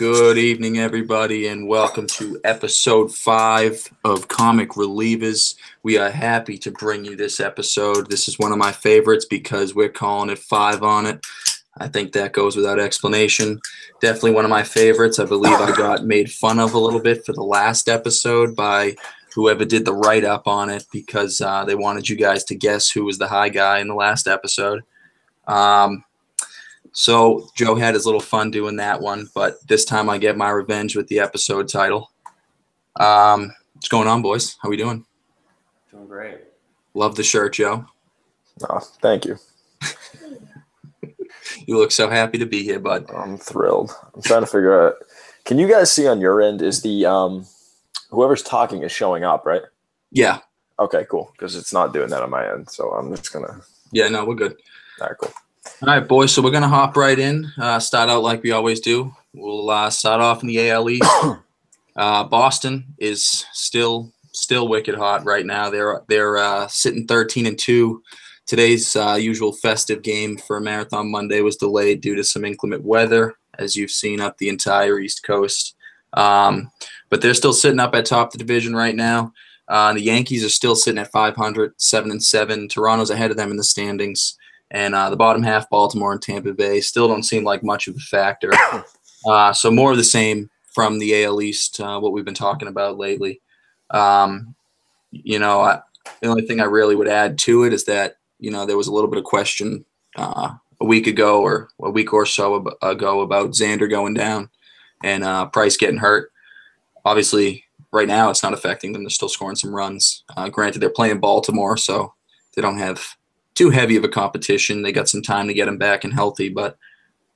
Good evening, everybody, and welcome to episode 5 of Comic Relievers. We are happy to bring you this episode. This is one of my favorites because we're calling it 5 on it. I think that goes without explanation. Definitely one of my favorites. I believe I got made fun of a little bit for the last episode by whoever did the write-up on it because they wanted you guys to guess who was the high guy in the last episode. So Joe had his little fun doing that one, but this time I get my revenge with the episode title. What's going on, boys? How we doing? Doing great. Love the shirt, Joe. Oh, thank you. You look so happy to be here, bud. I'm thrilled. I'm trying to figure out. Can you guys see on your end, is the whoever's talking is showing up, right? Yeah. Okay, cool. Because it's not doing that on my end, so I'm just going to. Yeah, no, we're good. All right, cool. All right, boys, so we're going to hop right in, start out like we always do. We'll start off in the AL East. Boston is still wicked hot right now. They're sitting 13-2. Today's usual festive game for Marathon Monday was delayed due to some inclement weather, as you've seen up the entire East Coast. But they're still sitting up at top of the division right now. The Yankees are still sitting at 500, 7-7. Toronto's ahead of them in the standings. And the bottom half, Baltimore and Tampa Bay, still don't seem like much of a factor. So more of the same from the AL East, what we've been talking about lately. The only thing I really would add to it is that, there was a little bit of question a week ago or a week or so ago about Xander going down and Price getting hurt. Obviously, right now it's not affecting them. They're still scoring some runs. Granted, they're playing Baltimore, so they don't have too heavy of a competition. They got some time to get them back and healthy, but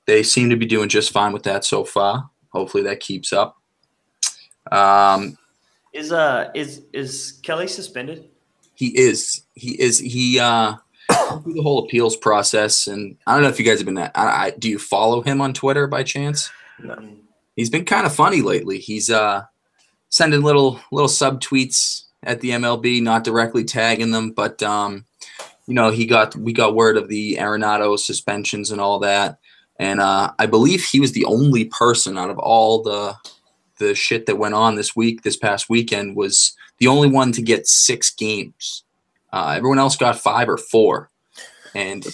they seem to be doing just fine with that so far. Hopefully that keeps up. Is Kelly suspended? He is. He through the whole appeals process, and I don't know if you guys have been. Do you follow him on Twitter by chance? No. He's been kind of funny lately. He's sending little sub tweets at the MLB, not directly tagging them, but we got word of the Arenado suspensions and all that, and I believe he was the only person out of all the shit that went on this past weekend, was the only one to get 6 games. Everyone else got 5 or 4, and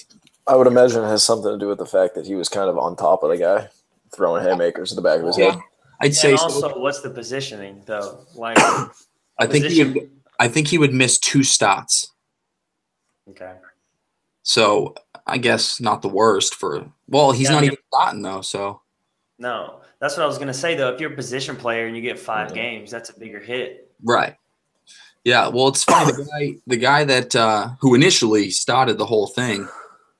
I would imagine it has something to do with the fact that he was kind of on top of the guy, throwing haymakers at the back of his head. I'd say. And also, so. What's the positioning though? Like, I think he would miss 2 starts. Okay. So I guess not the worst he's not even starting though. So no, that's what I was gonna say though. If you're a position player and you get 5 games, that's a bigger hit. Right. Yeah. Well, it's funny. The guy that who initially started the whole thing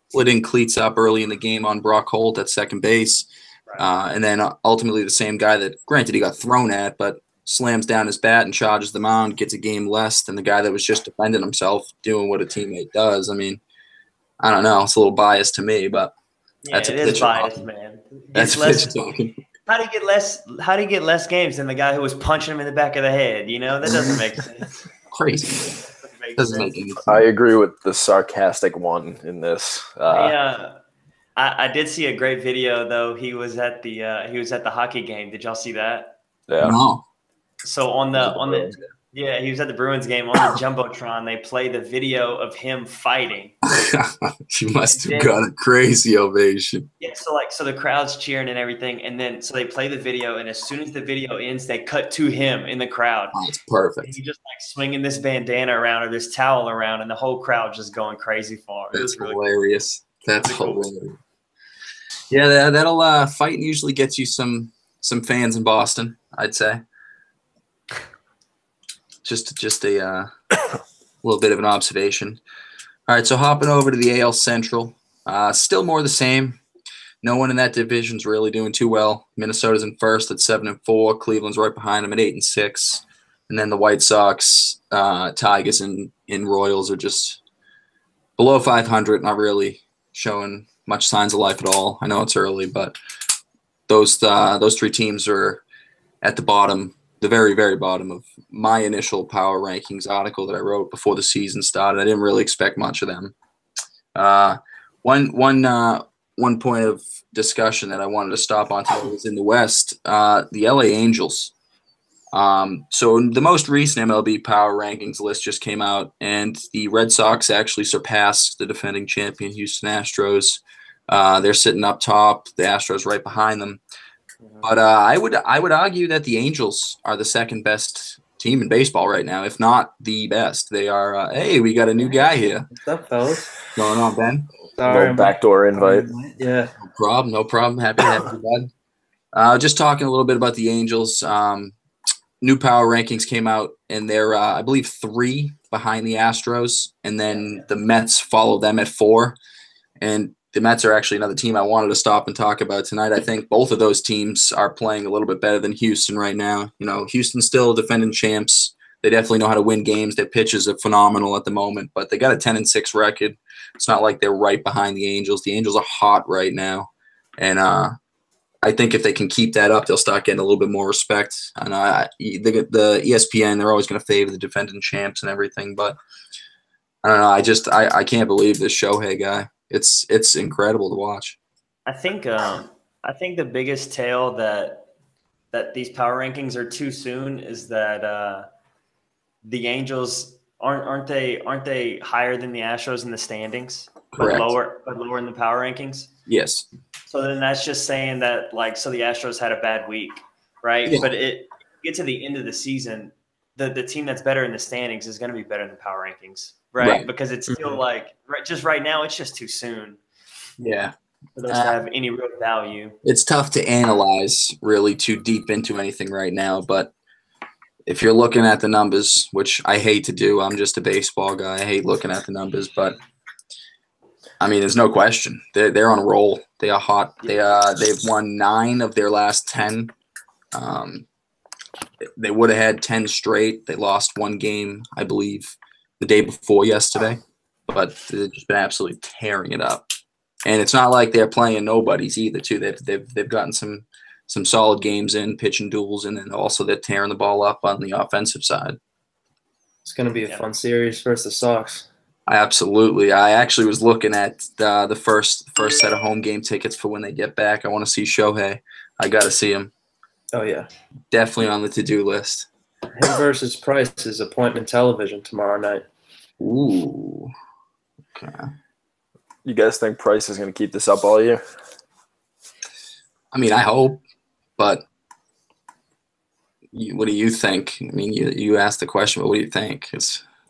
slid in cleats up early in the game on Brock Holt at second base, right. And then ultimately the same guy that, granted, he got thrown at, but slams down his bat and charges the mound, gets a game less than the guy that was just defending himself, doing what a teammate does. I mean, I don't know. It's a little biased to me, but that's a pitcher biased, man. That's pitcher talking. How do you get less games than the guy who was punching him in the back of the head? That doesn't make sense. Crazy. Doesn't make any sense. I agree with the sarcastic one in this. I did see a great video though. He was at the hockey game. Did y'all see that? Yeah. No. So he was at the Bruins game on the Jumbotron. They play the video of him fighting. You must have got a crazy ovation. Yeah, so the crowd's cheering and everything, and then so they play the video, and as soon as the video ends, they cut to him in the crowd. Oh, it's perfect. And he just swinging this bandana around or this towel around, and the whole crowd just going crazy for him. That's really hilarious. Cool. That's hilarious. Yeah, that'll fighting usually gets you some fans in Boston, I'd say. Just a little bit of an observation. All right, so hopping over to the AL Central, still more of the same. No one in that division's really doing too well. Minnesota's in first at 7-4. Cleveland's right behind them at 8-6, and then the White Sox, Tigers, and Royals are just below 500. Not really showing much signs of life at all. I know it's early, but those 3 teams are at the bottom. The very, very bottom of my initial power rankings article that I wrote before the season started. I didn't really expect much of them. One one point of discussion that I wanted to stop on today was in the West, the LA Angels. So the most recent MLB Power Rankings list just came out, and the Red Sox actually surpassed the defending champion Houston Astros. They're sitting up top, the Astros right behind them. But I would argue that the Angels are the second best team in baseball right now, if not the best. They are. Hey, we got a new guy here. What's up, fellas? What's going on, Ben? Sorry, Little backdoor invite. Yeah. No problem. Happy to have you, bud. Just talking a little bit about the Angels. New power rankings came out, and they're, I believe, 3 behind the Astros, and then the Mets follow them at 4. And the Mets are actually another team I wanted to stop and talk about tonight. I think both of those teams are playing a little bit better than Houston right now. You know, Houston's still defending champs. They definitely know how to win games. Their pitches are phenomenal at the moment, but they got a 10-6 record. It's not like they're right behind the Angels. The Angels are hot right now, and I think if they can keep that up, they'll start getting a little bit more respect. And the ESPN, they're always going to favor the defending champs and everything, but I don't know. I can't believe this Shohei guy. It's incredible to watch. I think the biggest tale that these power rankings are too soon is that the Angels aren't they higher than the Astros in the standings, Correct. but lower in the power rankings. Yes. So then that's just saying that so the Astros had a bad week, right? Yeah. But get to the end of the season, the team that's better in the standings is going to be better in the power rankings. Right, because it's still right now, it's just too soon. Yeah, for those to have any real value. It's tough to analyze really too deep into anything right now, but if you're looking at the numbers, which I hate to do, I'm just a baseball guy. I hate looking at the numbers, but I mean, there's no question they're on a roll. They are hot. They've won 9 of their last 10. They would have had 10 straight. They lost 1 game, I believe, the day before yesterday, but they've just been absolutely tearing it up. And it's not like they're playing nobodies either, too. They've gotten some solid games in, pitching duels, and then also they're tearing the ball up on the offensive side. It's going to be a fun series versus the Sox. Absolutely. I actually was looking at the first set of home game tickets for when they get back. I want to see Shohei. I got to see him. Oh, yeah. Definitely on the to-do list. Him versus Price is appointment television tomorrow night. Ooh. Okay. You guys think Price is going to keep this up all year? I mean, I hope, but what do you think? I mean, you asked the question, but what do you think?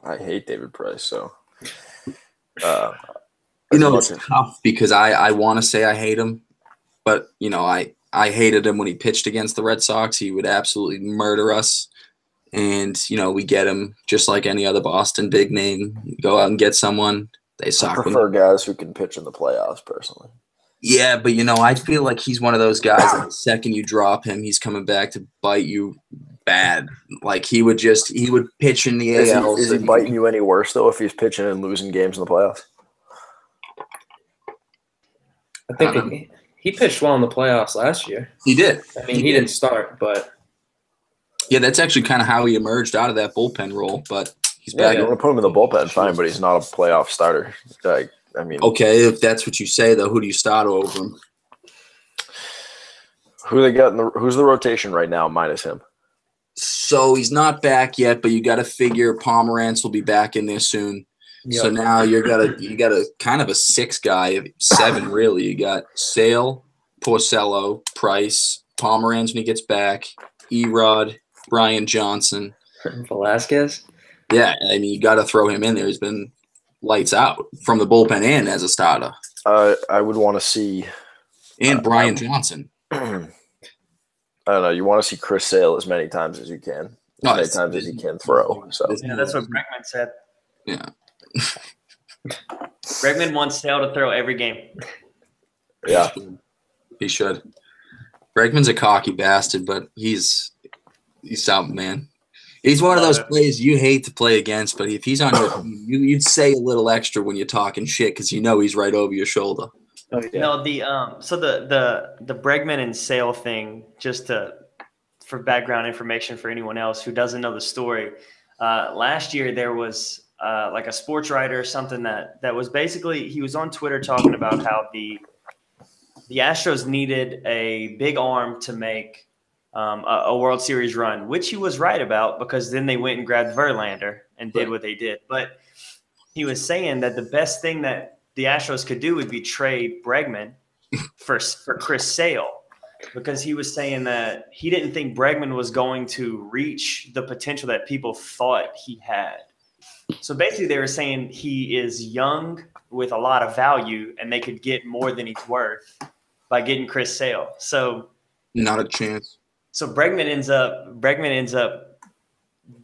I hate David Price, so. It's tough because I want to say I hate him, but, I hated him when he pitched against the Red Sox. He would absolutely murder us. And, we get him just like any other Boston big name. You go out and get someone. They suck. I prefer guys who can pitch in the playoffs, personally. Yeah, but, I feel like he's one of those guys that the second you drop him, he's coming back to bite you bad. Like, he would pitch in the AL. Is he biting you any worse, though, if he's pitching and losing games in the playoffs? I think he pitched well in the playoffs last year. He did. I mean, he didn't start, but yeah, that's actually kind of how he emerged out of that bullpen role. But he's back. You want to put him in the bullpen, fine, but he's not a playoff starter. Okay, if that's what you say, though, who do you start over him? Who they got? Who's the rotation right now, minus him? So he's not back yet, but you got to figure Pomerantz will be back in there soon. Yep. So now you got a kind of a 6 guy, 7 really. You got Sale, Porcello, Price, Pomerantz when he gets back, Erod, Brian Johnson, Velasquez. Yeah, I mean you got to throw him in there. He's been lights out from the bullpen and as a starter. I would want to see Brian Johnson. I don't know. You want to see Chris Sale as many times as you can, as many times as you can throw. So yeah, that's what Bregman said. Yeah. Bregman wants Sale to throw every game. Yeah, he should. Bregman's a cocky bastard, but he's something, man. He's one of those players you hate to play against, but if he's on your team, you'd say a little extra when you're talking shit because he's right over your shoulder. Oh, yeah. No, the Bregman and Sale thing, just for background information for anyone else who doesn't know the story. Last year there was like a sports writer or something that was basically he was on Twitter talking about how the the Astros needed a big arm to make a World Series run, which he was right about because then they went and grabbed Verlander and did what they did. But he was saying that the best thing that the Astros could do would be trade Bregman for Chris Sale, because he was saying that he didn't think Bregman was going to reach the potential that people thought he had. So basically they were saying he is young with a lot of value and they could get more than he's worth by getting Chris Sale. So Not a chance. So Bregman ends up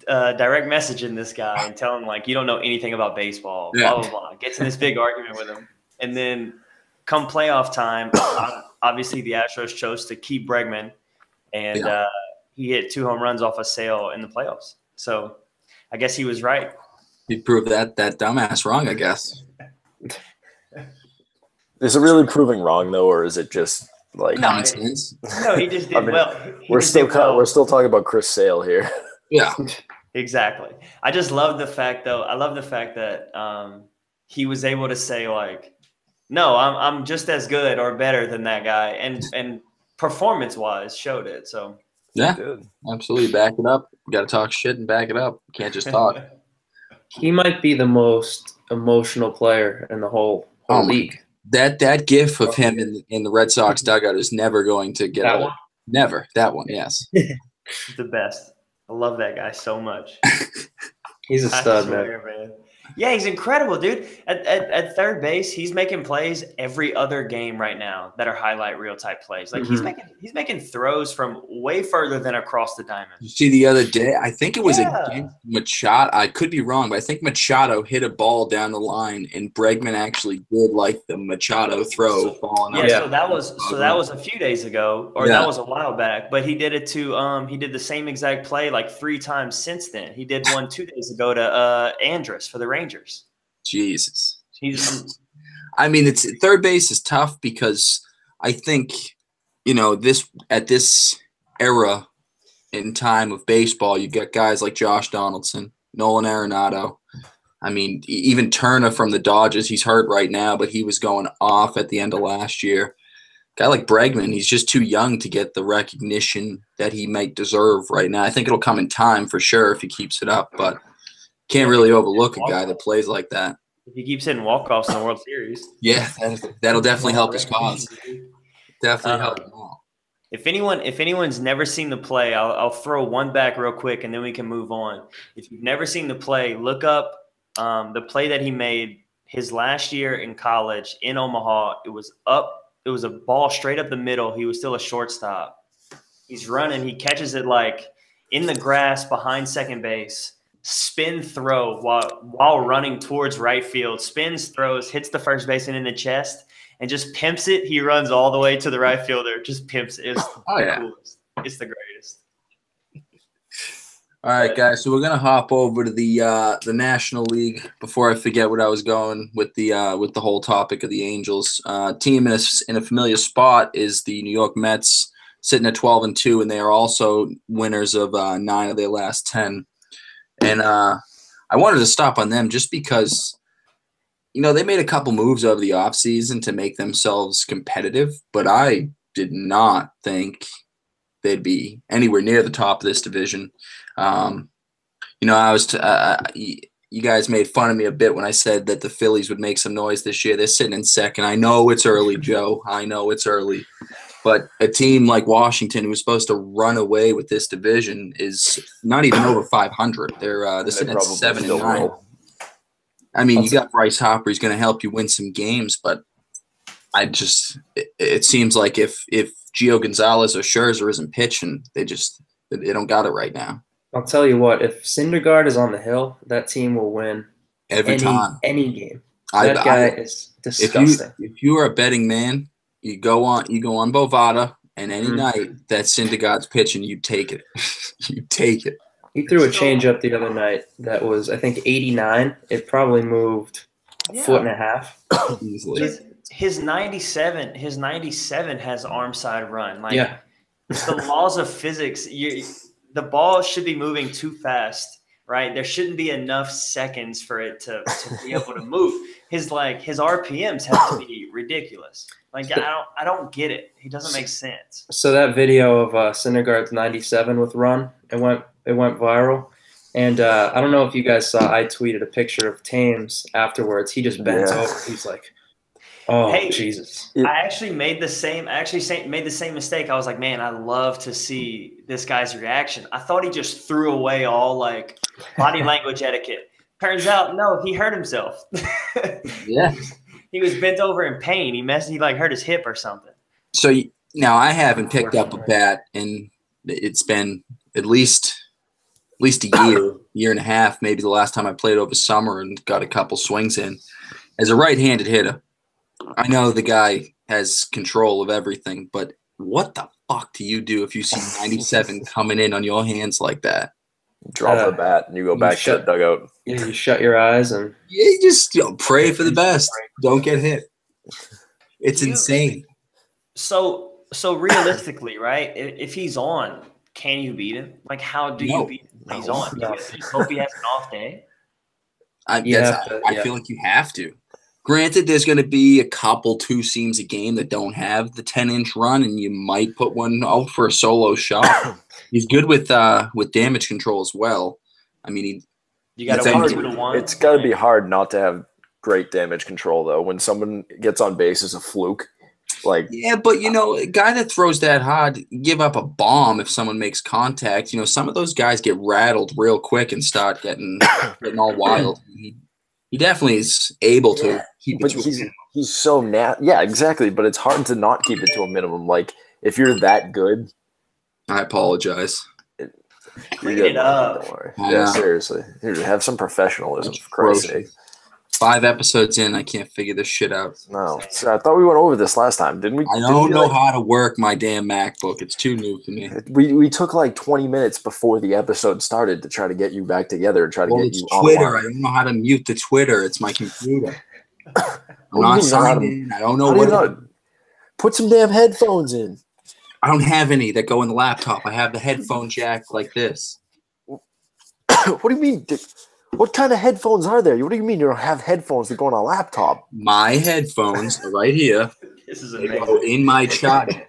direct messaging this guy and telling him, like, you don't know anything about baseball, blah, blah, blah. Gets in this big argument with him. And then come playoff time, obviously the Astros chose to keep Bregman, and he hit 2 home runs off a Sale in the playoffs. So I guess he was right. He proved that dumbass wrong, I guess. Is it really proving wrong, though, or is it just – like nonsense? No, he just did well. We're still talking about Chris Sale here. Yeah, exactly. I just love the fact, though. I love the fact that he was able to say, like, no, I'm just as good or better than that guy, and performance wise showed it. So yeah, absolutely, back it up. You got to talk shit and back it up. You can't just talk. He might be the most emotional player in the whole league. That gif of him in the Red Sox dugout is never going to get old. Never. That one, yes. The best. I love that guy so much. He's a stud, man. Yeah, he's incredible, dude. At third base, he's making plays every other game right now that are highlight reel type plays. Like he's making throws from way further than across the diamond. You see the other day, I think it was against Machado. I could be wrong, but I think Machado hit a ball down the line, and Bregman actually did like the Machado throw falling out. So that was a few days ago, or that was a while back. But he did it to he did the same exact play like 3 times since then. He did one 2 days ago to Andrus for the Rangers. Jesus. I mean, it's third base is tough because I think, at this era in time of baseball, you got guys like Josh Donaldson, Nolan Arenado. I mean, even Turner from the Dodgers, he's hurt right now, but he was going off at the end of last year. Guy like Bregman, he's just too young to get the recognition that he might deserve right now. I think it'll come in time for sure if he keeps it up, but can't really overlook a guy that plays like that. If he keeps hitting walk-offs in the World Series. Yeah, that'll definitely help his cause. Definitely help him out. If anyone's never seen the play, I'll throw one back real quick and then we can move on. If you've never seen the play, look up the play that he made his last year in college in Omaha. It was a ball straight up the middle. He was still a shortstop. He's running. He catches it like in the grass behind second base. Spin throw while running towards right field. Spins, throws, hits the first baseman in the chest, and just pimps it. He runs all the way to the right fielder. Just pimps it. It's the coolest. It's the greatest. All right, guys. So we're gonna hop over to the National League before I forget what I was going with the whole topic of the Angels. Team in a familiar spot is the New York Mets, sitting at 12-2, and they are also winners of 9 of their last 10. And I wanted to stop on them just because, they made a couple moves over the offseason to make themselves competitive, but I did not think they'd be anywhere near the top of this division. You guys made fun of me a bit when I said that the Phillies would make some noise this year. They're sitting in second. I know it's early, Joe. I know it's early. But a team like Washington, who was supposed to run away with this division, is not even over 500. They're sitting at 7-9. I mean, you got Bryce Harper. He's going to help you win some games, but it seems like if Gio Gonzalez or Scherzer isn't pitching, they don't got it right now. I'll tell you what, if Syndergaard is on the hill, that team will win every time. Any game. That guy is disgusting. If you are a betting man, you go on Bovada, and any night that Syndergaard's pitching, you take it. You take it. He threw a changeup the other night that was, I think, 89. It probably moved a foot and a half easily. His 97 has arm side run. The laws of physics, the ball should be moving too fast right? There shouldn't be enough seconds for it to be able to move. His RPMs have to be ridiculous. Like I don't get it. He doesn't make sense. So that video of Syndergaard's 97 with run, it went viral. And I don't know if you guys saw, I tweeted a picture of Thames afterwards. He just bent over. He's like, oh, hey, Jesus. I actually made the same mistake. I was like, man, I love to see this guy's reaction. I thought he just threw away all like body language etiquette. Turns out, no, he hurt himself. Yeah. He was bent over in pain. He like hurt his hip or something. So now I haven't picked up a bat, and it's been at least a year and a half, maybe the last time I played over summer and got a couple swings in. As a right-handed hitter, I know the guy has control of everything, but what the fuck do you do if you see 97 coming in on your hands like that? Drop the bat and you go back to the dugout. Yeah, you shut your eyes and you just pray for the best. Don't get hit. It's insane. So realistically, right? If he's on, can you beat him? Like, how do you beat him when he's on? Do you just hope he has an off day? I feel like you have to. Granted, there's going to be a couple 2 seams a game that don't have the 10-inch run, and you might put one out for a solo shot. He's good with damage control as well. I mean, it's got to be hard not to have great damage control though. When someone gets on base as a fluke, like but a guy that throws that hard, give up a bomb if someone makes contact. Some of those guys get rattled real quick and start getting all wild. He definitely is able to keep it to a minimum. He's so yeah, exactly. But it's hard to not keep it to a minimum. Like if you're that good. I apologize. Clean it up. Don't worry. Yeah, seriously. Here, have some professionalism, for Christ's sake. 5 episodes in, I can't figure this shit out. No. So I thought we went over this last time, didn't we? I don't know how to work my damn MacBook. It's too new to me. We took like 20 minutes before the episode started to try to get you back together and try to get you Twitter. online. I don't know how to mute the Twitter. It's my computer. I'm not signed in. I don't know what. Put some damn headphones in. I don't have any that go in the laptop. I have the headphone jack like this. What do you mean? What kind of headphones are there? What do you mean you don't have headphones that go on a laptop? My headphones are right here. This is amazing. They go in my charger.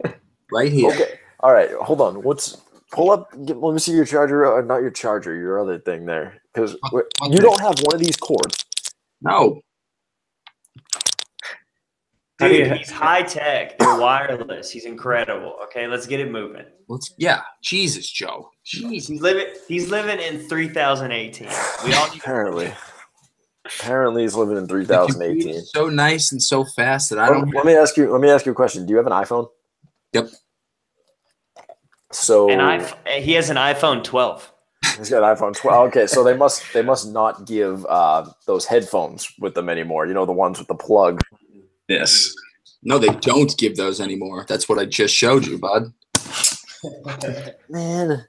Right here. Okay. All right. Hold on. Pull up. Let me see your charger. Not your charger. Your other thing there. Because you don't have one of these cords. No. Dude, he's high tech. They're wireless. He's incredible. Okay, let's get it moving. Jesus, Joe. Jeez. He's living in 3018. We all need Apparently, he's living in 3018. So nice and so fast that I don't. Let me ask you a question. Do you have an iPhone? Yep. So he has an iPhone 12. He's got an iPhone 12. Okay, so they must not give those headphones with them anymore. The ones with the plug. Yes. No, they don't give those anymore. That's what I just showed you, bud. Man.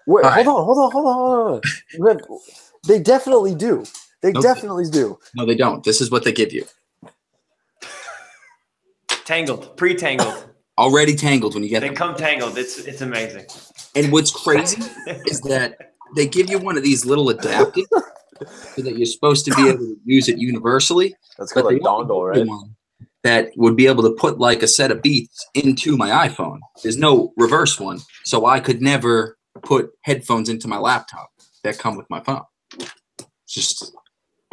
Wait, hold on. They definitely do. They definitely do. No, they don't. This is what they give you. Tangled. Pre-tangled. Already tangled when you get them. They come tangled. It's amazing. And what's crazy is that they give you one of these little adapters so that you're supposed to be able to use it universally. That's called a dongle, right? That would be able to put like a set of beats into my iPhone. There's no reverse one, so I could never put headphones into my laptop that come with my phone. It's just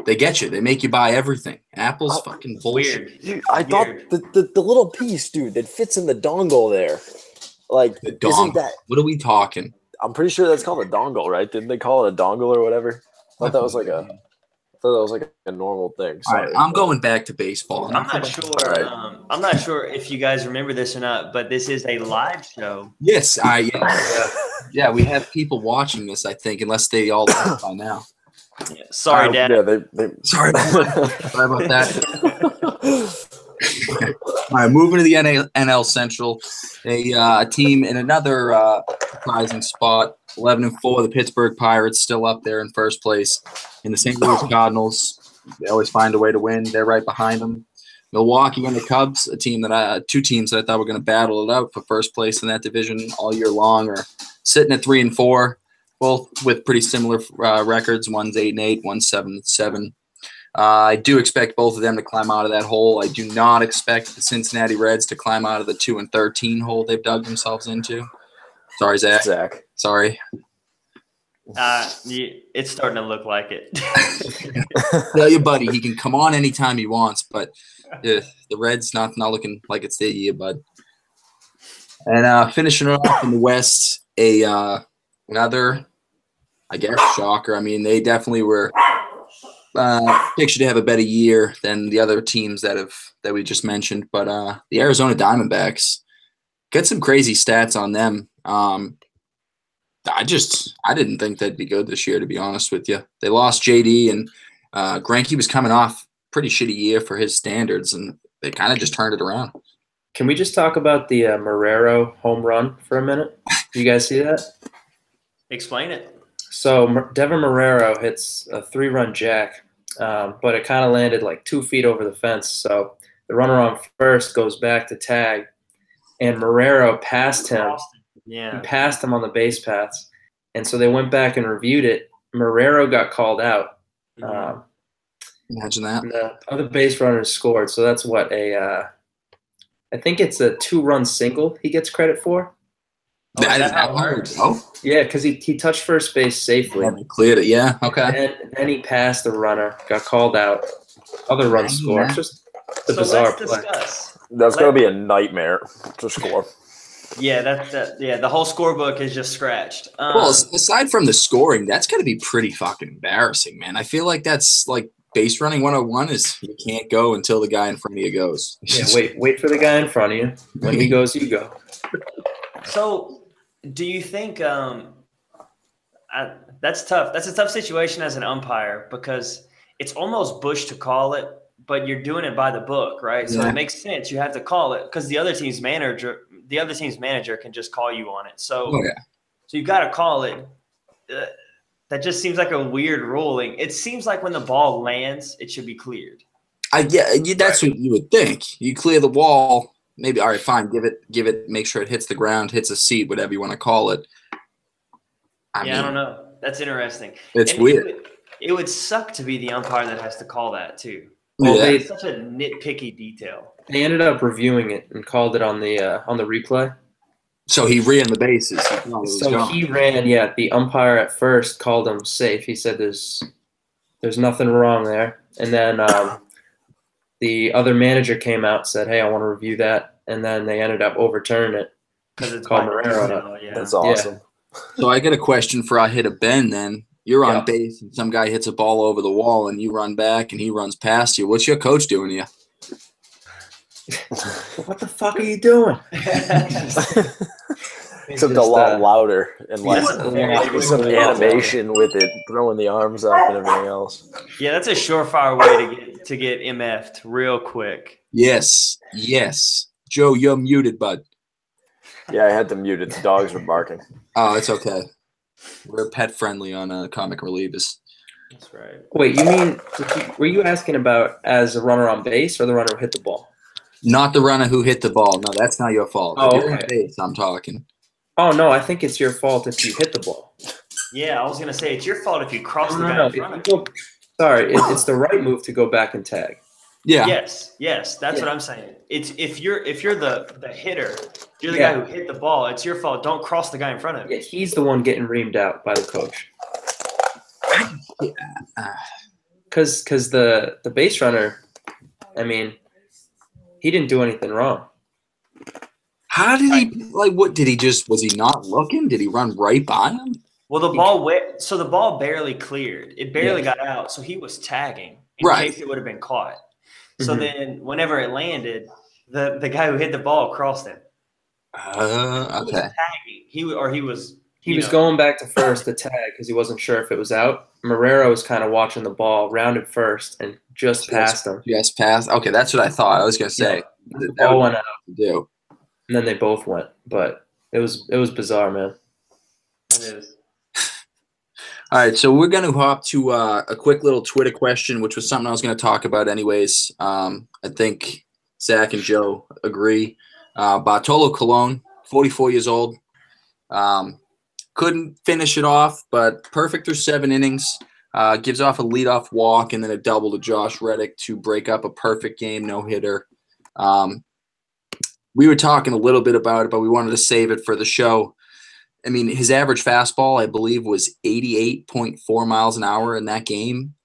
they get you. They make you buy everything. Apple's fucking bullshit. Weird. Dude, I thought the little piece, dude, that fits in the dongle there, like the dongle. Isn't that? What are we talking? I'm pretty sure that's called a dongle, right? Didn't they call it a dongle or whatever? I thought that was like a normal thing. Sorry. All right, I'm going back to baseball. I'm not sure. Right. I'm not sure if you guys remember this or not, but this is a live show. Yes, yeah, we have people watching this. I think, unless they all know by now. Yeah, sorry, Dad. Yeah, they sorry about that. All right, moving to the NL Central, a team in another surprising spot. 11-4, the Pittsburgh Pirates still up there in first place. In the St. Louis Cardinals, they always find a way to win. They're right behind them. Milwaukee and the Cubs, two teams that I thought were going to battle it out for first place in that division all year long, are sitting at 3-4. both with pretty similar records. One's 8-8, one's 7-7. I do expect both of them to climb out of that hole. I do not expect the Cincinnati Reds to climb out of the 2-13 hole they've dug themselves into. Sorry, Zach. Sorry. It's starting to look like it. Tell your buddy he can come on anytime he wants, but the Reds not looking like it's their year, bud. And finishing off in the West, another, I guess, shocker. I mean, they definitely were pictured to have a better year than the other teams that we just mentioned. But the Arizona Diamondbacks, get some crazy stats on them. I didn't think they'd be good this year, to be honest with you. They lost JD, and Greinke was coming off pretty shitty year for his standards, and they kind of just turned it around. Can we just talk about the Marrero home run for a minute? Do you guys see that? Explain it. So Devin Marrero hits a 3-run jack, but it kind of landed like 2 feet over the fence. So the runner on first goes back to tag, and Marrero passed him. Yeah. He passed him on the base paths. And so they went back and reviewed it. Marrero got called out. Imagine that. And the other base runners scored. So that's what I think it's a 2-run single he gets credit for. That is how it works. Oh, yeah, because he touched first base safely. Cleared it. Yeah. Okay. And then he passed the runner, got called out. Other runs scored. Just the bizarre play. That's going to be a nightmare to score. Yeah, the whole scorebook is just scratched. Well, aside from the scoring, that's got to be pretty fucking embarrassing, man. I feel like that's like base running 101 is you can't go until the guy in front of you goes. Yeah, wait for the guy in front of you. When he goes, you go. So, do you think that's tough? That's a tough situation as an umpire because it's almost Bush to call it, but you're doing it by the book, right? So it makes sense. You have to call it because the other team's manager can just call you on it. So, so you've got to call it. That just seems like a weird ruling. It seems like when the ball lands, it should be cleared. That's what you would think. You clear the wall, maybe. All right, fine. Give it. Make sure it hits the ground, hits a seat, whatever you want to call it. I don't know. That's interesting. It's weird. It would suck to be the umpire that has to call that too. Well, it's such a nitpicky detail. They ended up reviewing it and called it on the replay. So he ran the bases. He ran. Yeah, the umpire at first called him safe. He said there's nothing wrong there. And then the other manager came out and said, "Hey, I want to review that." And then they ended up overturning it because it's called Marrero. Yeah. That's awesome. Yeah. So I got a question for I hit a Ben then. You're on base and some guy hits a ball over the wall and you run back and he runs past you. What's your coach doing to you? What the fuck are you doing? Except a lot louder and like some animation with it, throwing the arms up and everything else. Yeah, that's a surefire way to get MF'd real quick. Yes. Joe, you're muted, bud. Yeah, I had to mute it. The dogs were barking. Oh, it's okay. We're pet friendly on Comic Relievers. That's right. Wait, you mean were you asking about as a runner on base or the runner who hit the ball? Not the runner who hit the ball. No, that's not your fault. Oh, If you're on base, I'm talking. Oh no, I think it's your fault if you hit the ball. Yeah, I was gonna say it's your fault if you cross the guy in front of you. Sorry, it's the right move to go back and tag. Yeah. Yes, that's what I'm saying. It's if you're the hitter, you're the guy who hit the ball. It's your fault. Don't cross the guy in front of you. Yeah, he's the one getting reamed out by the coach. Because the base runner, I mean, he didn't do anything wrong. How did he what did he just was he not looking? Did he run right by him? Well, the ball barely cleared. It barely got out, so he was tagging in case it would have been caught. So then whenever it landed, the guy who hit the ball crossed him. Okay. He was He was going back to first to tag because he wasn't sure if it was out. Marrero was kind of watching the ball, rounded first, and just passed him. Just passed. Okay, that's what I thought. I was gonna say the ball went out. Do. And then they both went, but it was bizarre, man. It is. All right, so we're going to hop to a quick little Twitter question, which was something I was going to talk about anyways. I think Zach and Joe agree. Bartolo Colon, 44 years old. couldn't finish it off, but perfect through 7 innings. Gives off a leadoff walk and then a double to Josh Reddick to break up a perfect game, no hitter. We were talking a little bit about it, but we wanted to save it for the show. I mean, his average fastball, I believe, was 88.4 miles an hour in that game.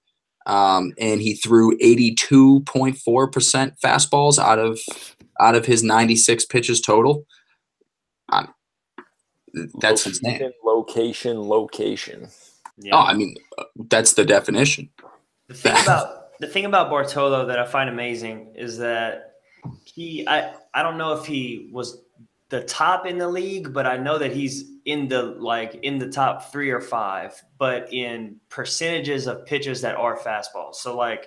And he threw 82.4% fastballs out of his 96 pitches total. That's insane. Location. Yeah. Oh, I mean, that's the definition. The thing about Bartolo that I find amazing is that I don't know if he was the top in the league, but I know that he's in the top 3 or 5, but in percentages of pitches that are fastballs. So I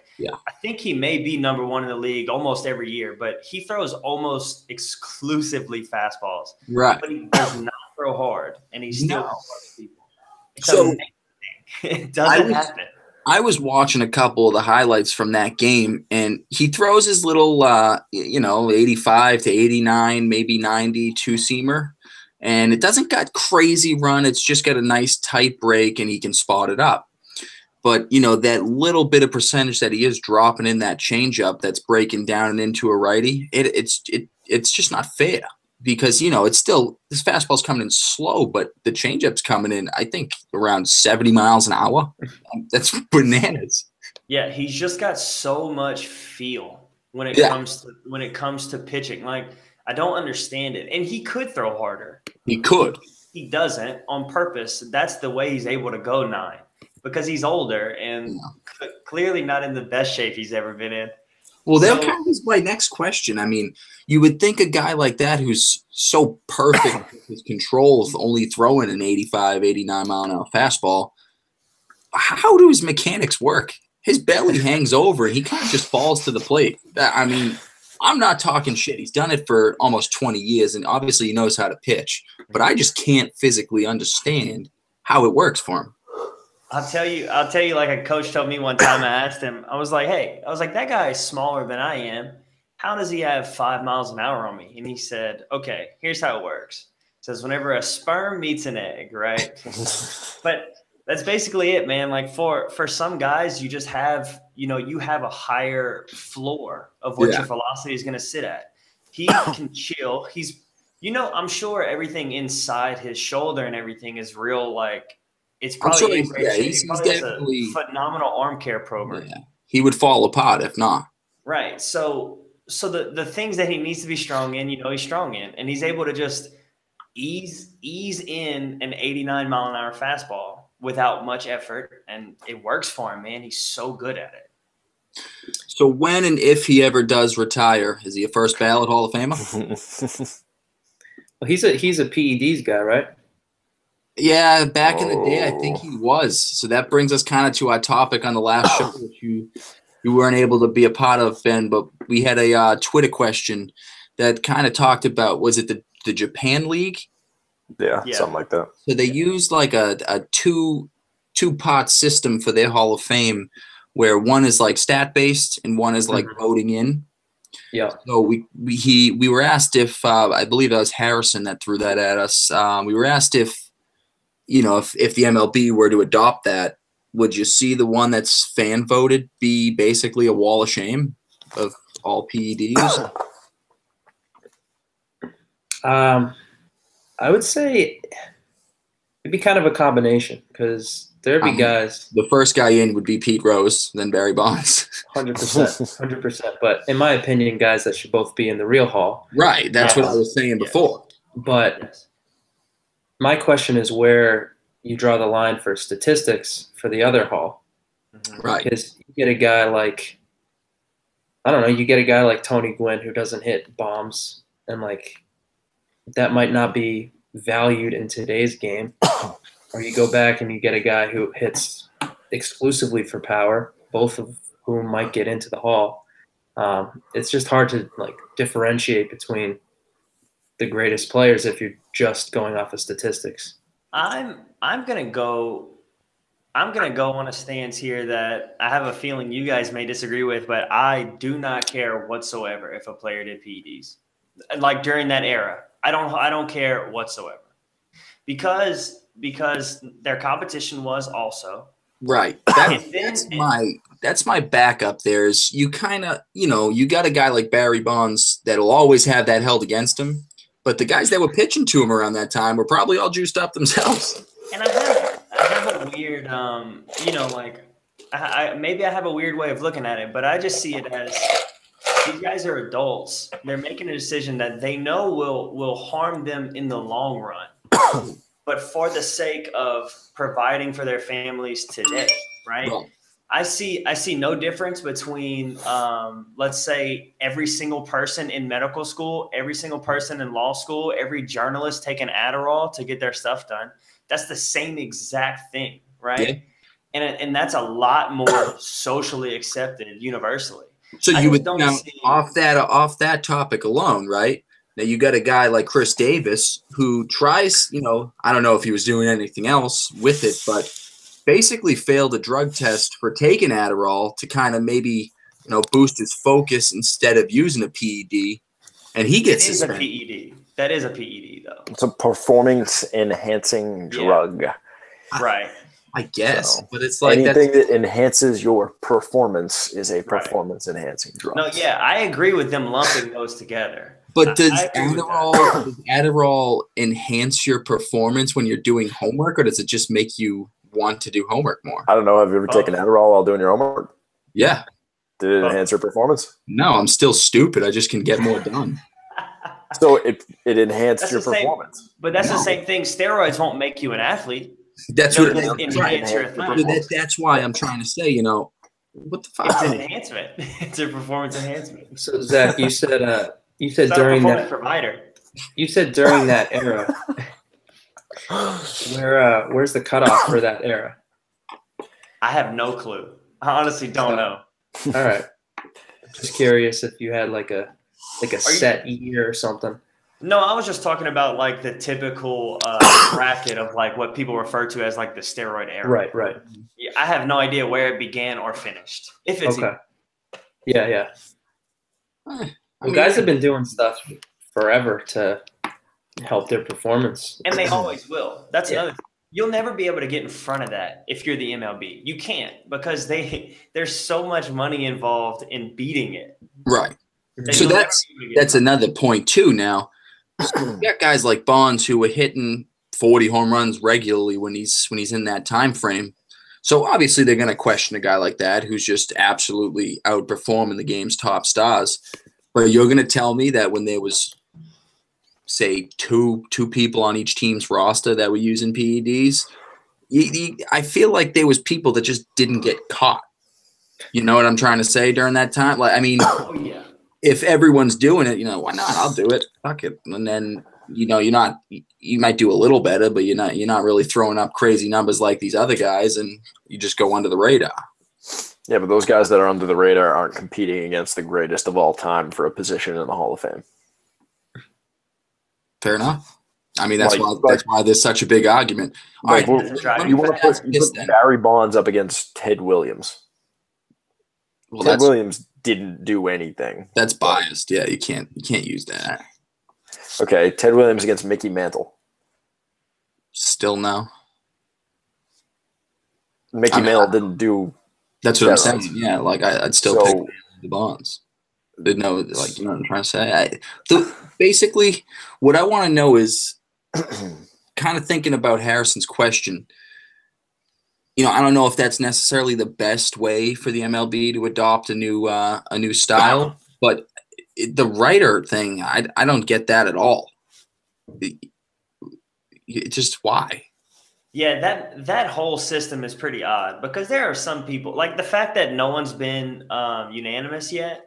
think he may be number 1 in the league almost every year, but he throws almost exclusively fastballs. Right. But he does not throw hard, and he still hits people. So it doesn't happen. I was watching a couple of the highlights from that game, and he throws his little, 85 to 89, maybe 90 two-seamer, and it doesn't got crazy run. It's just got a nice tight break, and he can spot it up. But, that little bit of percentage that he is dropping in that changeup that's breaking down and into a righty, it's just not fair. Because, it's still – this fastball's coming in slow, but the changeup's coming in, I think, around 70 miles an hour. That's bananas. Yeah, he's just got so much feel when it comes to pitching. I don't understand it. And he could throw harder. He could. He doesn't on purpose. That's the way he's able to go 9 because he's older and clearly not in the best shape he's ever been in. Well, that kind of is my next question. I mean, you would think a guy like that who's so perfect with his controls, only throwing an 85, 89 mile an hour fastball, how do his mechanics work? His belly hangs over and he kind of just falls to the plate. I mean, I'm not talking shit. He's done it for almost 20 years, and obviously he knows how to pitch. But I just can't physically understand how it works for him. I'll tell you, like a coach told me one time, I asked him, I was like, that guy is smaller than I am. How does he have 5 miles an hour on me? And he said, okay, here's how it works. It says whenever a sperm meets an egg, right? But that's basically it, man. Like for some guys, you just have, you have a higher floor of what your velocity is going to sit at. He can chill. He's, I'm sure everything inside his shoulder and everything is real, it's probably he's definitely a phenomenal arm care program. Yeah. He would fall apart if not. Right. So the things that he needs to be strong in, he's strong in, and he's able to just ease in an 89 mile an hour fastball without much effort, and it works for him, man. He's so good at it. So when and if he ever does retire, is he a first ballot Hall of Famer? Well, he's a PEDs guy, right? Yeah, back in the day, I think he was. So that brings us kind of to our topic on the last show, which you weren't able to be a part of, Ben. But we had a Twitter question that kind of talked about, was it the Japan League? Yeah, something like that. So they used like a two-part system for their Hall of Fame, where one is like stat-based and one is like voting in. Yeah. So we were asked if I believe that was Harrison that threw that at us. We were asked if the MLB were to adopt that, would you see the one that's fan voted be basically a wall of shame of all PEDs? I would say it'd be kind of a combination because there'd be guys. The first guy in would be Pete Rose, then Barry Bonds. 100%. But in my opinion, guys that should both be in the real hall. Right. That's what I was saying before. But my question is where you draw the line for statistics for the other hall. Right. Because you get a guy like, I don't know, you get a guy like Tony Gwynn who doesn't hit bombs, and that might not be valued in today's game. Or you go back and you get a guy who hits exclusively for power, both of whom might get into the hall. It's just hard to differentiate between the greatest players if you're just going off of statistics. I'm gonna go on a stance here that I have a feeling you guys may disagree with, but I do not care whatsoever if a player did PEDs. During that era. I don't care whatsoever. because their competition was also right. That's my backup. There is you kind of you got a guy like Barry Bonds that'll always have that held against him, but the guys that were pitching to him around that time were probably all juiced up themselves. And I have a weird like maybe I have a weird way of looking at it, but I just see it as these guys are adults. They're making a decision that they know will harm them in the long run. But for the sake of providing for their families today, right? I see no difference between, let's say, every single person in medical school, every single person in law school, every journalist taking Adderall to get their stuff done. That's the same exact thing, right? Yeah. And that's a lot more socially accepted universally. So you would off that topic alone, right? Now you got a guy like Chris Davis who tries, I don't know if he was doing anything else with it, but basically failed a drug test for taking Adderall to kind of maybe, boost his focus instead of using a PED, and he gets suspended. A PED. That is a PED though. It's a performance enhancing drug. Right. I guess, but it's like anything that enhances your performance is a performance enhancing drug. No, yeah, I agree with them lumping those together. But does Adderall enhance your performance when you're doing homework, or does it just make you want to do homework more? I don't know. Have you ever taken Adderall while doing your homework? Yeah. Did it enhance your performance? No, I'm still stupid. I just can get more done. So it enhanced your performance. But that's the same thing. Steroids won't make you an athlete. That's what that's why I'm trying to say, what the fuck? It's an enhancement. It's a performance enhancement. So Zach, you said during that provider. You said during that era. Where's the cutoff for that era? I have no clue. I honestly don't know. All right. Just curious if you had like a set year or something. No, I was just talking about like the typical bracket of like what people refer to as like the steroid era. Right. Yeah, I have no idea where it began or finished. If it's okay. Yeah. Well, guys have been doing stuff forever to help their performance. And they always will. That's another thing. You'll never be able to get in front of that if you're the MLB. You can't, because there's so much money involved in beating it. Right. So that's another point too now. You got guys like Bonds who are hitting 40 home runs regularly when he's in that time frame. So obviously they're going to question a guy like that who's just absolutely outperforming the game's top stars. But you're going to tell me that when there was, say, two people on each team's roster that were using PEDs, I feel like there was people that just didn't get caught. You know what I'm trying to say during that time? Like, I mean, if everyone's doing it, why not? I'll do it. Fuck it. And then, you might do a little better, but you're not really throwing up crazy numbers like these other guys, and you just go under the radar. Yeah, but those guys that are under the radar aren't competing against the greatest of all time for a position in the Hall of Fame. Fair enough. I mean, that's why there's such a big argument. All right, you want to put Barry Bonds up against Ted Williams. Well, Ted Williams didn't do anything. That's biased. Yeah, you can't use that. Okay, Ted Williams against Mickey Mantle. Still no. Mickey Mantle didn't do. That's what I'm saying. Yeah, like I'd still pick the Bonds. Didn't know, like, you know what I'm trying to say. Basically, what I want to know is kind of thinking about Harrison's question. I don't know if that's necessarily the best way for the MLB to adopt a new style, but the writer thing, I don't get that at all. Just why? Yeah, that whole system is pretty odd, because there are some people, like the fact that no one's been unanimous yet.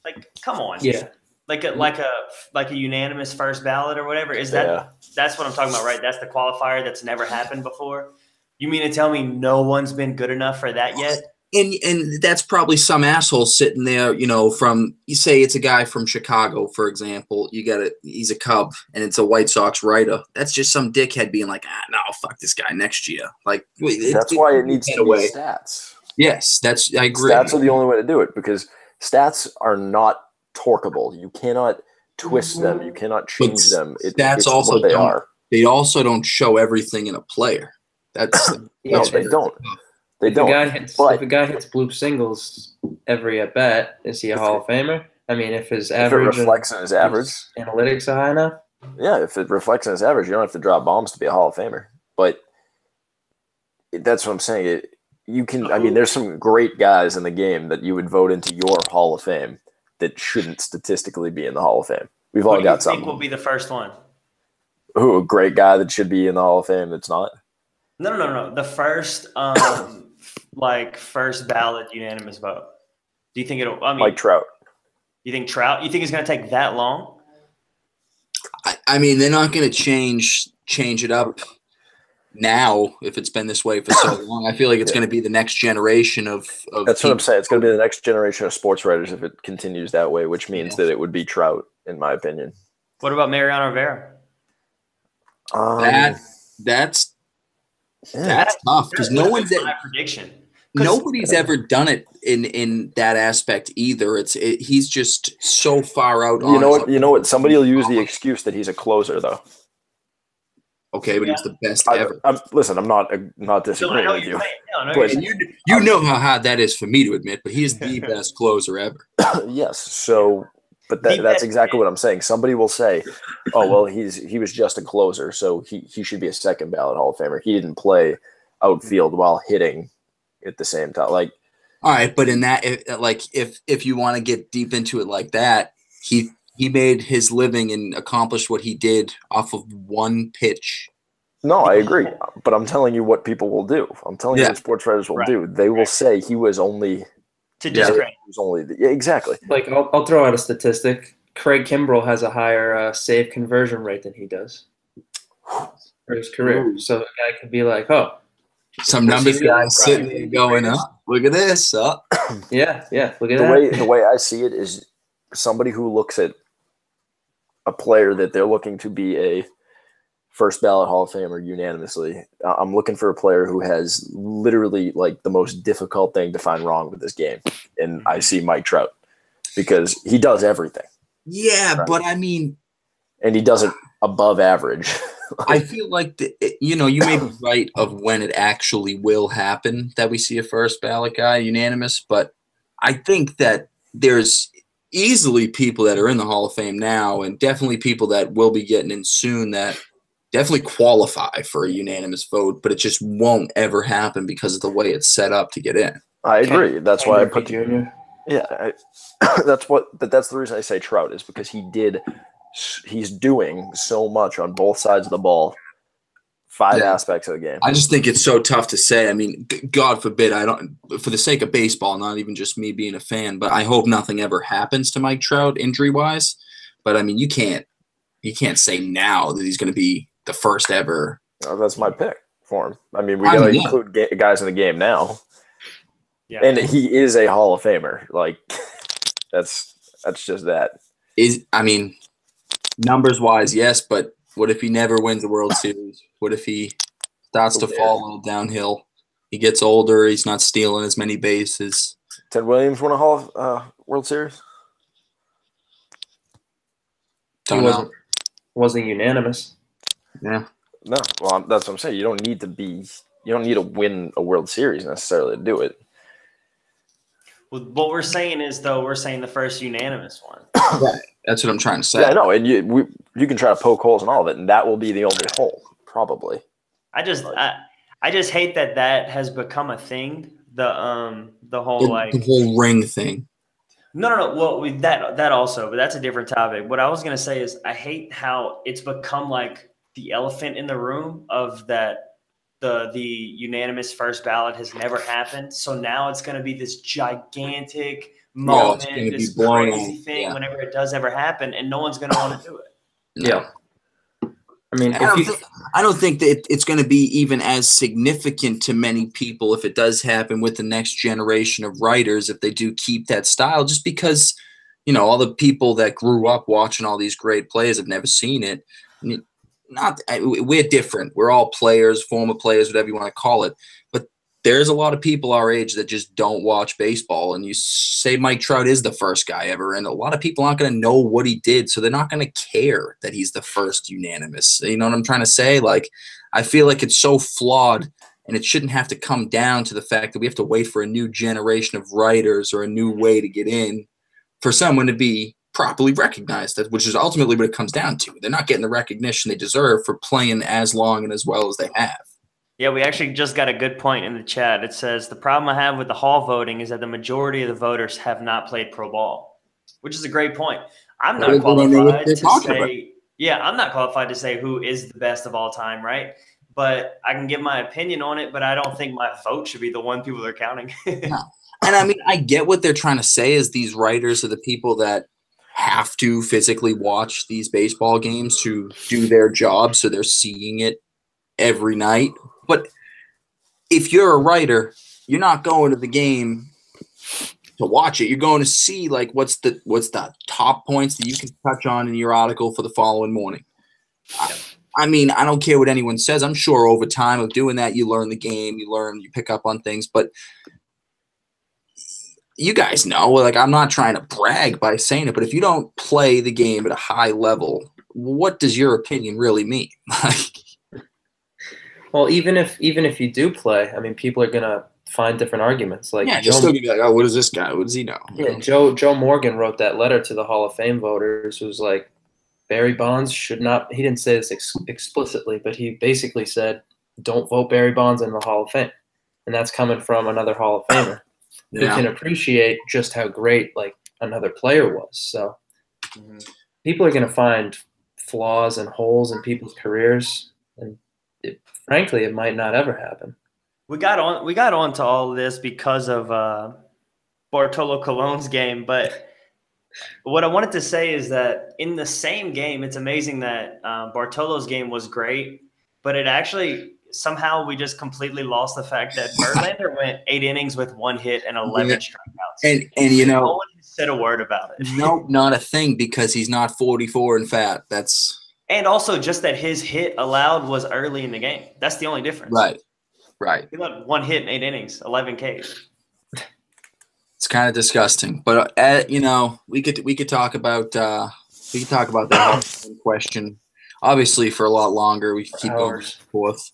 Like, come on. Yeah. Like a unanimous first ballot or whatever. That's what I'm talking about, right? That's the qualifier that's never happened before. You mean to tell me no one's been good enough for that yet? And that's probably some asshole sitting there, from, you say it's a guy from Chicago, for example. He's a Cub, and it's a White Sox writer. That's just some dickhead being like, no, fuck this guy next year. Like, that's why it needs to be stats. Yes, I agree. Stats are the only way to do it, because stats are not torqueable. You cannot twist them. You cannot change them. Stats also they also don't show everything in a player. That's no, they don't. They don't. If a guy hits bloop singles every at bat, is he a Hall of Famer? I mean, if his average if it reflects in his average, analytics are high enough. Yeah, if it reflects in his average, you don't have to drop bombs to be a Hall of Famer. But that's what I'm saying. You can. I mean, there's some great guys in the game that you would vote into your Hall of Fame that shouldn't statistically be in the Hall of Fame. We've all got some. Who will be the first one? Who, a great guy that should be in the Hall of Fame that's not? No. The first, first ballot unanimous vote. Do you think it'll? I mean, like Trout. You think Trout? You think it's going to take that long? I mean, they're not going to change it up now if it's been this way for so long. I feel like it's going to be the next generation of That's what I'm saying. It's going to be the next generation of sports writers if it continues that way, which means that it would be Trout, in my opinion. What about Mariano Rivera? That's tough because nobody's ever done it in that aspect either. He's just so far out. You know what? Somebody will use the excuse that he's a closer, though. Okay, but he's the best ever. Listen, I'm not disagreeing with you. But you know how hard that is for me to admit, but he's the best closer ever. Yes. So, but that's exactly what I'm saying. Somebody will say, "Oh, well, he was just a closer, so he should be a second ballot Hall of Famer. He didn't play outfield while hitting at the same time." Like, all right, but in that, if you want to get deep into it like that, he made his living and accomplished what he did off of one pitch. No, I agree. But I'm telling you what people will do. I'm telling you what sports writers will do. They will say he was only to discredit. He was only exactly. Like I'll throw out a statistic. Craig Kimbrell has a higher save conversion rate than he does for his career. Ooh. So the guy could be like, "Oh, some numbers guys sitting there going, look at this." Yeah, look at that." The way I see it is somebody who looks at a player that they're looking to be a first ballot Hall of Famer unanimously. I'm looking for a player who has literally like the most difficult thing to find wrong with this game. And I see Mike Trout because he does everything. Yeah, right? But I mean, and he does it above average. I feel like, you may be right of when it actually will happen that we see a first ballot guy unanimous, but I think that there's easily people that are in the Hall of Fame now and definitely people that will be getting in soon that definitely qualify for a unanimous vote, but it just won't ever happen because of the way it's set up to get in. I agree. That's why I put Junior. Yeah, that's the reason I say Trout is because he's doing so much on both sides of the ball, five aspects of the game. I just think it's so tough to say. I mean, God forbid, for the sake of baseball, not even just me being a fan, but I hope nothing ever happens to Mike Trout injury-wise. But I mean, you can't say now that he's going to be the first ever. That's my pick for him. I mean, we got to include guys in the game now. Yeah. And he is a Hall of Famer. Like, that's just that. Numbers-wise, yes, but what if he never wins the World Series? What if he starts to fall a little downhill? He gets older. He's not stealing as many bases. Ted Williams won a World Series? Don't know. Wasn't unanimous. Yeah. No. Well, that's what I'm saying. You don't need to win a World Series necessarily to do it. Well, what we're saying is, we're saying the first unanimous one. Right. That's what I'm trying to say. Yeah, I know. And you can try to poke holes in all of it, and that will be the only hole, probably. I just hate that has become a thing. The whole ring thing. No. Well, that also, but that's a different topic. What I was gonna say is I hate how it's become like the elephant in the room of that. The unanimous first ballot has never happened, so now it's going to be this gigantic moment, this crazy thing whenever it does ever happen, and no one's going to want to do it. Yeah. I mean, I don't think that it's going to be even as significant to many people if it does happen with the next generation of writers, if they do keep that style, just because, all the people that grew up watching all these great plays have never seen it. We're different. We're all players, former players, whatever you want to call it. But there's a lot of people our age that just don't watch baseball. And you say Mike Trout is the first guy ever, and a lot of people aren't going to know what he did, so they're not going to care that he's the first unanimous. You know what I'm trying to say? Like, I feel like it's so flawed, and it shouldn't have to come down to the fact that we have to wait for a new generation of writers or a new way to get in for someone to be properly recognized, which is ultimately what it comes down to. They're not getting the recognition they deserve for playing as long and as well as they have. Yeah, we actually just got a good point in the chat. It says, the problem I have with the Hall voting is that the majority of the voters have not played pro ball, which is a great point. I'm not qualified to say, I'm not qualified to say who is the best of all time, right? But I can give my opinion on it, but I don't think my vote should be the one people are counting. No. And I mean, I get what they're trying to say is these writers are the people that have to physically watch these baseball games to do their job, so they're seeing it every night. But if you're a writer, you're not going to the game to watch it. You're going to see like what's the top points that you can touch on in your article for the following morning. I mean, I don't care what anyone says. I'm sure over time of doing that, you learn the game, you pick up on things. But you guys know, like, I'm not trying to brag by saying it, but if you don't play the game at a high level, what does your opinion really mean? Well, even if you do play, I mean, people are gonna find different arguments. Like, yeah, just still gonna be like, oh, what is this guy? What does he know? Yeah, Joe Morgan wrote that letter to the Hall of Fame voters. It was like, Barry Bonds should not. He didn't say this explicitly, but he basically said, don't vote Barry Bonds in the Hall of Fame, and that's coming from another Hall of Famer who can appreciate just how great like another player was. So people are gonna find flaws and holes in people's careers, and frankly, it might not ever happen. We got on to all of this because of Bartolo Colon's game, but what I wanted to say is that in the same game, it's amazing that Bartolo's game was great, but it actually somehow we just completely lost the fact that Verlander went 8 innings with 1 hit and 11 strikeouts. And you know, no one said a word about it. Nope, not a thing, because he's not 44 and fat. And also just that his hit allowed was early in the game. That's the only difference. Right. He let 1 hit in 8 innings, 11 Ks. It's kind of disgusting, but you know, we could talk about that question obviously for a lot longer. We could keep going back and forth.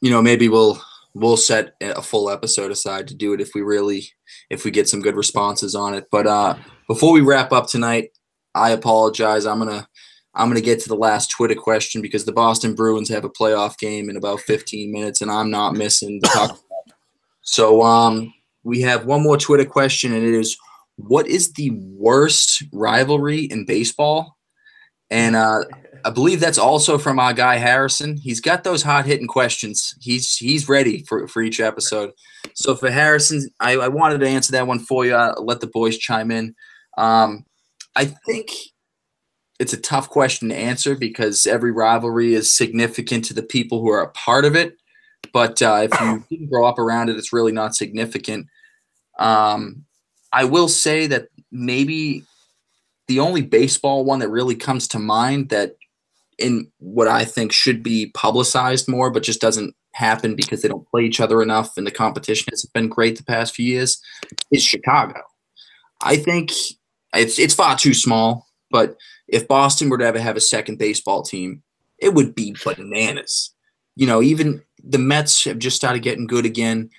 You know, maybe we'll set a full episode aside to do it if we get some good responses on it. But before we wrap up tonight, I apologize. I'm gonna get to the last Twitter question because the Boston Bruins have a playoff game in about 15 minutes, and I'm not missing to talk about it. So we have one more Twitter question, and it is, what is the worst rivalry in baseball? And I believe that's also from our guy Harrison. He's got those hot-hitting questions. He's ready for each episode. So for Harrison, I wanted to answer that one for you. I'll let the boys chime in. I think it's a tough question to answer because every rivalry is significant to the people who are a part of it. But if you didn't grow up around it, it's really not significant. I will say that maybe the only baseball one that really comes to mind that in what I think should be publicized more, but just doesn't happen because they don't play each other enough and the competition hasn't been great the past few years, is Chicago. I think it's far too small, but if Boston were to ever have a second baseball team, it would be bananas. You know, even the Mets have just started getting good again,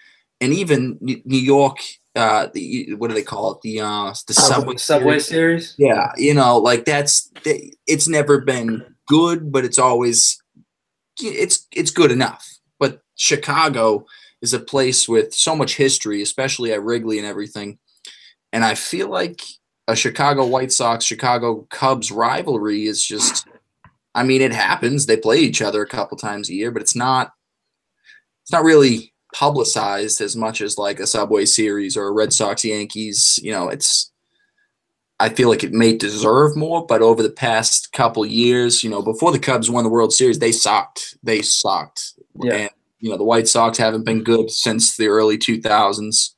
and even New York, what do they call it? The Subway Series. Yeah, you know, like it's never been good, but it's always it's good enough. But Chicago is a place with so much history, especially at Wrigley and everything, and I feel like a Chicago White Sox, Chicago Cubs rivalry is just, I mean, it happens. They play each other a couple times a year, but it's not really publicized as much as like a Subway Series or a Red Sox Yankees. You know, I feel like it may deserve more, but over the past couple years, you know, before the Cubs won the World Series, they sucked. Yeah. And, you know, the White Sox haven't been good since the early 2000s.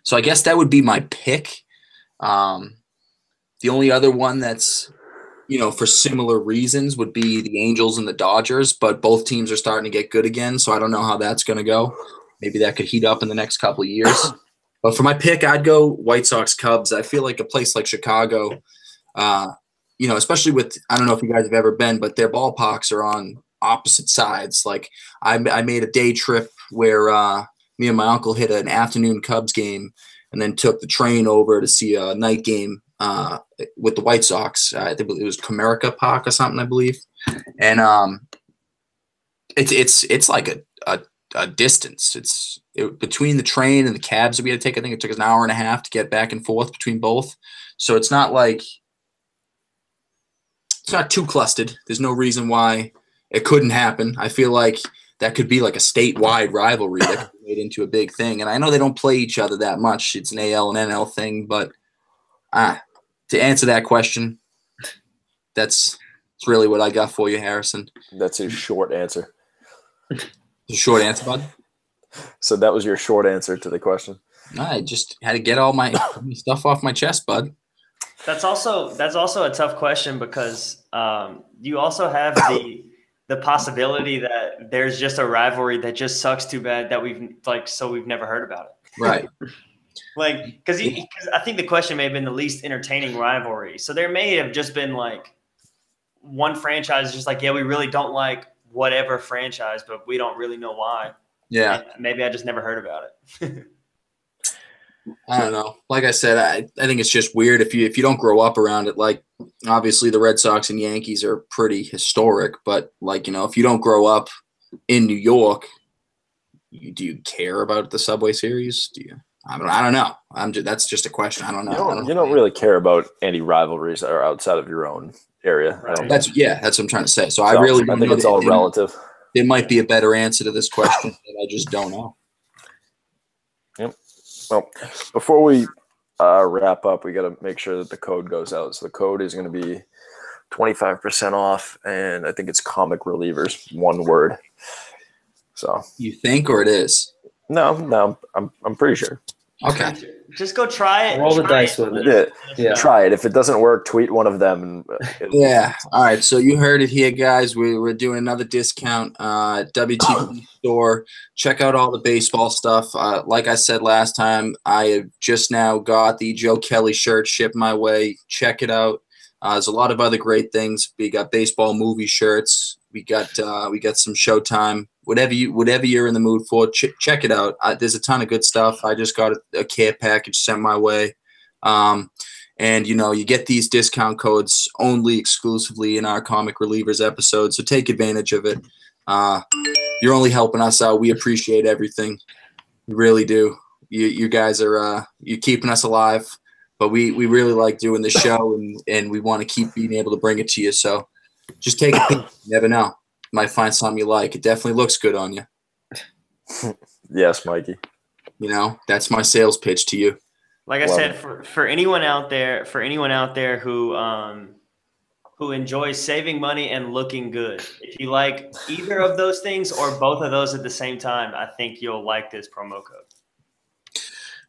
So I guess that would be my pick. The only other one that's for similar reasons would be the Angels and the Dodgers, but both teams are starting to get good again, so I don't know how that's going to go. Maybe that could heat up in the next couple of years. But for my pick, I'd go White Sox Cubs. I feel like a place like Chicago, especially with, I don't know if you guys have ever been, but their ballparks are on opposite sides. Like I made a day trip where me and my uncle hit an afternoon Cubs game and then took the train over to see a night game with the White Sox. I think it was Comerica Park or something, I believe. And it's like a distance. Between the train and the cabs that we had to take. I think it took us an hour and a half to get back and forth between both. So it's not too clustered. There's no reason why it couldn't happen. I feel like that could be like a statewide rivalry that could be made into a big thing. And I know they don't play each other that much. It's an AL and NL thing, but to answer that question, that's really what I got for you, Harrison. That's a short answer. The short answer, bud? So that was your short answer to the question. I just had to get all my stuff off my chest, bud. That's also a tough question because you also have the possibility that there's just a rivalry that just sucks too bad that we've never heard about it. Right. Because I think the question may have been the least entertaining rivalry. So there may have just been like one franchise just like, yeah, we really don't like whatever franchise, but we don't really know why. Yeah. And maybe I just never heard about it. I don't know. Like I said, I think it's just weird if you don't grow up around it. Like obviously the Red Sox and Yankees are pretty historic, but if you don't grow up in New York, do you care about the Subway Series? Do you? I don't know. That's just a question. I don't know. You don't really care about any rivalries that are outside of your own area. Right. That's what I'm trying to say. So I think it's all relative. There might be a better answer to this question that I just don't know. Yep. Well, before we wrap up, we got to make sure that the code goes out. So the code is going to be 25% off, and I think it's comic relievers, one word. So you think, or it is? No, I'm pretty sure. Okay. Just go try it. Roll the dice with it. Yeah. Try it. If it doesn't work, tweet one of them. Yeah. All right. So you heard it here, guys. We're doing another discount at WTP store. Check out all the baseball stuff. Like I said last time, I have just now got the Joe Kelly shirt shipped my way. Check it out. There's a lot of other great things. We got baseball movie shirts. We got some Showtime. Whatever you're in the mood for, check it out. There's a ton of good stuff. I just got a care package sent my way. And you get these discount codes only exclusively in our Comic Relievers episode. So take advantage of it. You're only helping us out. We appreciate everything. We really do. You guys are you're keeping us alive, but we really like doing the show and we want to keep being able to bring it to you. So just take a peek. You never know. Might find something you like. It definitely looks good on you. Yes, Mikey. That's my sales pitch to you. Like I said, for anyone out there who enjoys saving money and looking good, if you like either of those things or both of those at the same time, I think you'll like this promo code.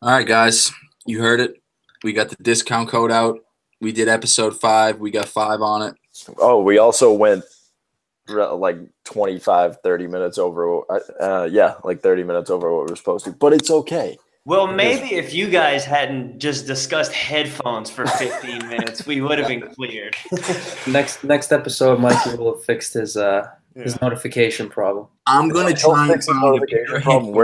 All right, guys, you heard it. We got the discount code out. We did episode 5. We got 5 on it. Oh, we also went like 25, 30 minutes over. Like 30 minutes over what we were supposed to. But it's okay. Well, maybe if you guys hadn't just discussed headphones for 15 minutes, we would have been cleared. Next episode, Mikey will have fixed his notification problem. I'm gonna try and fix the notification problem.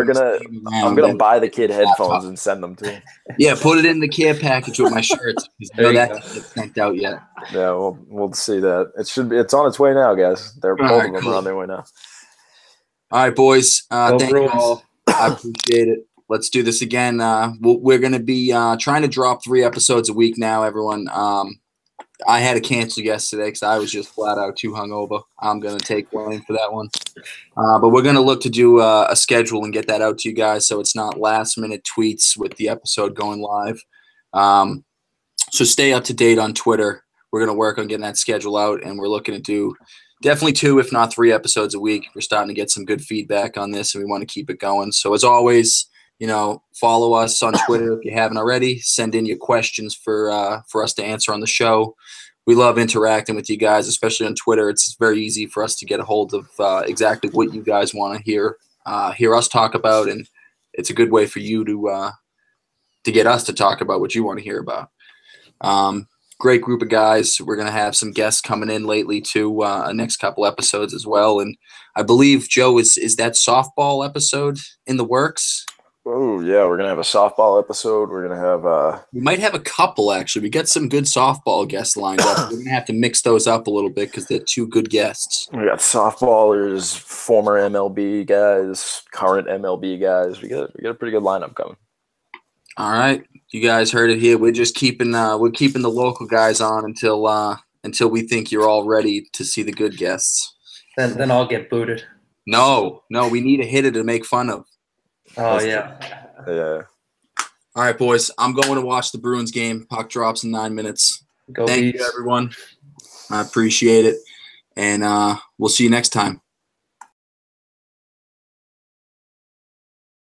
I'm gonna buy the kid headphones and send them to him. Yeah, put it in the care package with my shirts. That hasn't sent out yet. Yeah, we'll see that. It's on its way now, guys. Both of them are on their way now. All right, boys. Thank you all. I appreciate it. Let's do this again. We're going to be trying to drop 3 episodes a week now, everyone. I had to cancel yesterday because I was just flat out too hungover. I'm going to take blame for that one. But we're going to look to do a schedule and get that out to you guys so it's not last-minute tweets with the episode going live. So stay up to date on Twitter. We're going to work on getting that schedule out, and we're looking to do definitely 2, if not 3 episodes a week. We're starting to get some good feedback on this, and we want to keep it going. So as always, follow us on Twitter if you haven't already. Send in your questions for us to answer on the show. we love interacting with you guys, especially on Twitter. It's very easy for us to get a hold of exactly what you guys want to hear us talk about, and it's a good way for you to get us to talk about what you want to hear about. Great group of guys. We're going to have some guests coming in lately too, next couple episodes as well. And I believe, Joe, is that softball episode in the works? Oh, yeah, we're going to have a softball episode. We're going to have we might have a couple, actually. We got some good softball guests lined up. We're going to have to mix those up a little bit because they're two good guests. we got softballers, former MLB guys, current MLB guys. We got a pretty good lineup coming. All right. You guys heard it here. We're just keeping the local guys on until we think you're all ready to see the good guests. Then I'll get booted. No, we need a hitter to make fun of. Oh, yeah. Yeah. All right, boys. I'm going to watch the Bruins game. Puck drops in 9 minutes. Go Thank Bees. you, everyone. I appreciate it. And we'll see you next time.